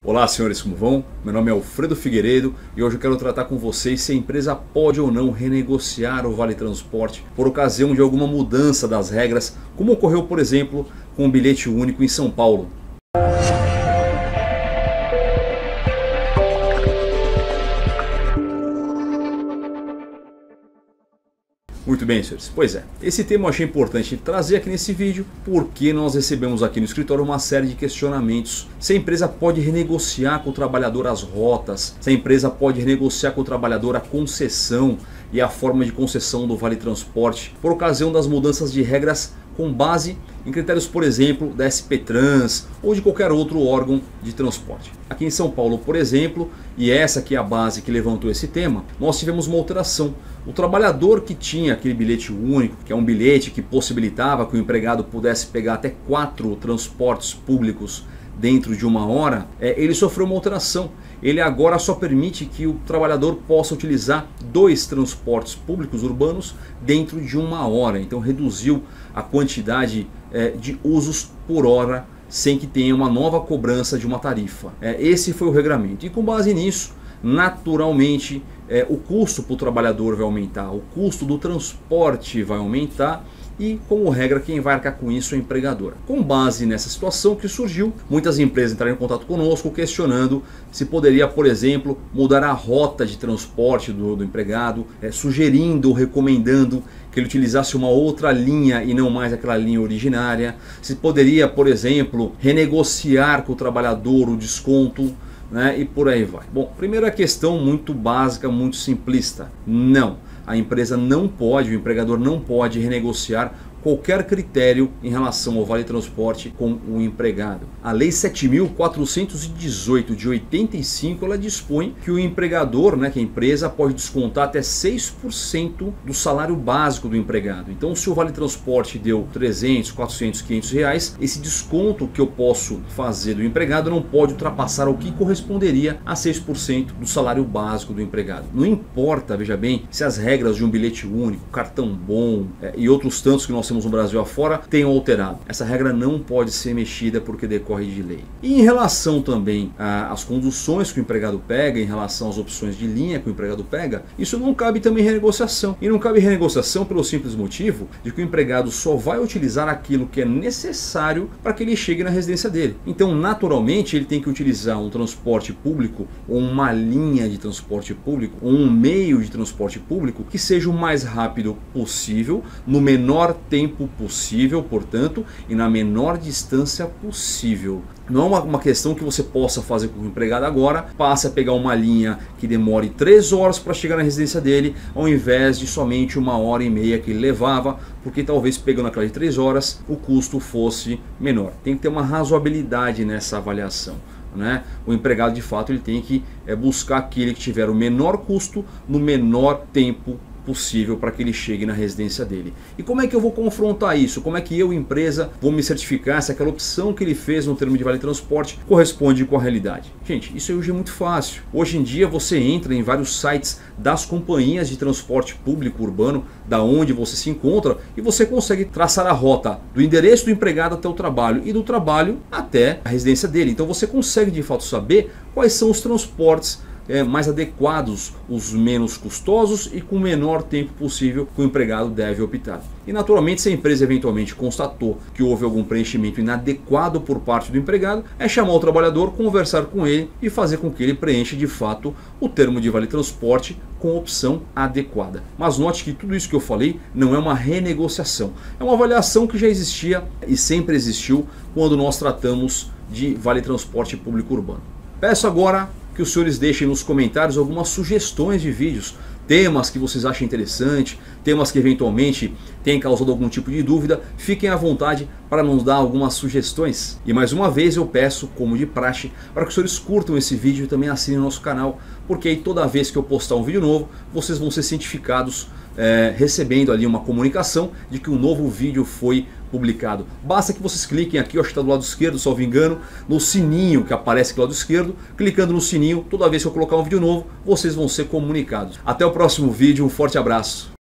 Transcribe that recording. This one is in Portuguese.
Olá senhores, como vão? Meu nome é Alfredo Figueiredo e hoje eu quero tratar com vocês se a empresa pode ou não renegociar o Vale Transporte por ocasião de alguma mudança das regras, como ocorreu, por exemplo, com o bilhete único em São Paulo. Muito bem, senhores. Pois é, esse tema eu achei importante trazer aqui nesse vídeo porque nós recebemos aqui no escritório uma série de questionamentos. Se a empresa pode renegociar com o trabalhador as rotas, se a empresa pode renegociar com o trabalhador a concessão e a forma de concessão do Vale Transporte por ocasião das mudanças de regras com base em critérios, por exemplo, da SP Trans ou de qualquer outro órgão de transporte. Aqui em São Paulo, por exemplo, e essa aqui é a base que levantou esse tema, nós tivemos uma alteração. O trabalhador que tinha aquele bilhete único, que é um bilhete que possibilitava que o empregado pudesse pegar até 4 transportes públicos dentro de uma hora, ele sofreu uma alteração. Ele agora só permite que o trabalhador possa utilizar 2 transportes públicos urbanos dentro de uma hora. Então reduziu a quantidade de usos por hora sem que tenha uma nova cobrança de uma tarifa. Esse foi o regramento. E com base nisso, naturalmente, o custo para o trabalhador vai aumentar, o custo do transporte vai aumentar e, como regra, quem vai arcar com isso é o empregador. Com base nessa situação que surgiu, muitas empresas entraram em contato conosco questionando se poderia, por exemplo, mudar a rota de transporte do empregado, sugerindo ou recomendando que ele utilizasse uma outra linha e não mais aquela linha originária. Se poderia, por exemplo, renegociar com o trabalhador o desconto, e por aí vai. Bom, primeira questão muito básica, muito simplista. Não, a empresa não pode, o empregador não pode renegociar qualquer critério em relação ao Vale Transporte com o empregado. A Lei 7.418 de 85, ela dispõe que o empregador, que a empresa pode descontar até 6% do salário básico do empregado. Então, se o Vale Transporte deu 300, 400, 500 reais, esse desconto que eu posso fazer do empregado não pode ultrapassar o que corresponderia a 6% do salário básico do empregado. Não importa, veja bem, se as regras de um bilhete único, cartão bom e outros tantos que nós temos no Brasil afora tenham alterado. Essa regra não pode ser mexida porque decorre de lei. E em relação também às conduções que o empregado pega, em relação às opções de linha que o empregado pega, isso não cabe também renegociação. E não cabe renegociação pelo simples motivo de que o empregado só vai utilizar aquilo que é necessário para que ele chegue na residência dele. Então, naturalmente, ele tem que utilizar um transporte público ou uma linha de transporte público ou um meio de transporte público que seja o mais rápido possível, no menor tempo possível, portanto, e na menor distância possível. Não é uma questão que você possa fazer com o empregado agora, passe a pegar uma linha que demore 3 horas para chegar na residência dele, ao invés de somente 1h30 que ele levava, porque talvez pegando aquela de 3 horas, o custo fosse menor. Tem que ter uma razoabilidade nessa avaliação. O empregado, de fato, ele tem que buscar aquele que tiver o menor custo no menor tempo possível para que ele chegue na residência dele. E como é que eu vou confrontar isso? Como é que eu, empresa, vou me certificar se aquela opção que ele fez no termo de Vale Transporte corresponde com a realidade? Gente, isso hoje é muito fácil. Hoje em dia você entra em vários sites das companhias de transporte público urbano, da onde você se encontra, e você consegue traçar a rota do endereço do empregado até o trabalho e do trabalho até a residência dele. Então você consegue de fato saber quais são os transportes mais adequados, os menos custosos e com o menor tempo possível que o empregado deve optar. E naturalmente, se a empresa eventualmente constatou que houve algum preenchimento inadequado por parte do empregado, é chamar o trabalhador, conversar com ele e fazer com que ele preencha de fato o termo de Vale Transporte com opção adequada. Mas note que tudo isso que eu falei não é uma renegociação, é uma avaliação que já existia e sempre existiu quando nós tratamos de Vale Transporte Público Urbano. Peço agora que os senhores deixem nos comentários algumas sugestões de vídeos, temas que vocês acham interessante, temas que eventualmente tenham causado algum tipo de dúvida. Fiquem à vontade para nos dar algumas sugestões. E mais uma vez eu peço, como de praxe, para que os senhores curtam esse vídeo e também assinem o nosso canal, porque aí toda vez que eu postar um vídeo novo, vocês vão ser cientificados, recebendo ali uma comunicação de que um novo vídeo foi publicado. Basta que vocês cliquem aqui, acho que está do lado esquerdo, salvo engano, no sininho que aparece aqui do lado esquerdo. Clicando no sininho, toda vez que eu colocar um vídeo novo, vocês vão ser comunicados. Até o próximo vídeo, um forte abraço.